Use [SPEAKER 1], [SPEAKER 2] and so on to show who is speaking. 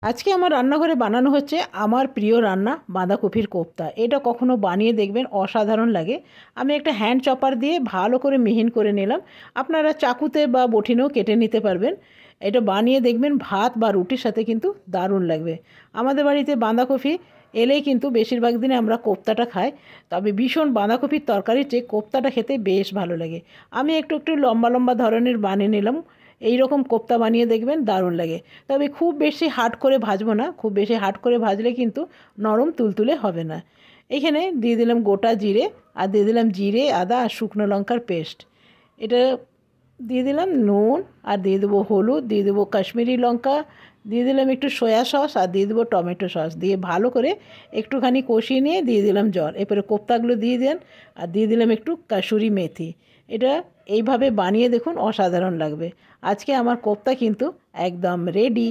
[SPEAKER 1] আজকে আমার রান্নাঘরে বানানো হচ্ছে আমার প্রিয় রান্না বাঁধাকপির কোপ্তা। এটা কখনো বানিয়ে দেখবেন, অসাধারণ লাগে। আমি একটা হ্যান্ড চপার দিয়ে ভালো করে মিহিন করে নিলাম। আপনারা চাকুতে বা বটিনেও কেটে নিতে পারবেন। এটা বানিয়ে দেখবেন, ভাত বা রুটির সাথে কিন্তু দারুণ লাগবে। আমাদের বাড়িতে বাঁধাকপি এলেই কিন্তু বেশিরভাগ দিনে আমরা কোপ্তাটা খাই। তবে ভীষণ বাঁধাকপির তরকারির চেয়ে কোপ্তাটা খেতে বেশ ভালো লাগে। আমি একটু একটু লম্বা লম্বা ধরনের বানিয়ে নিলাম। এই রকম কোপ্তা বানিয়ে দেখবেন, দারুণ লাগে। তবে খুব বেশি হার্ড করে ভাজবো না, খুব বেশি হার্ড করে ভাজলে কিন্তু নরম তুলতুলে হবে না। এখানে দিয়ে দিলাম গোটা জিরে, আর দিয়ে দিলাম জিরে, আদা আর শুকনো লঙ্কার পেস্ট। এটা দিয়ে দিলাম নুন, আর দিয়ে দেবো হলুদ, দিয়ে দেবো কাশ্মীরি লঙ্কা, দিয়ে দিলাম একটু সয়া সস, আর দিয়ে দেবো টমেটো সস। দিয়ে ভালো করে একটুখানি কষিয়ে নিয়ে দিয়ে দিলাম জল। এরপরে কোপ্তাগুলো দিয়ে দেন, আর দিয়ে দিলাম একটু কাসুরি মেথি। এটা এইভাবে বানিয়ে দেখুন, অসাধারণ লাগবে। আজকে আমার কোপ্তা কিন্তু একদম রেডি।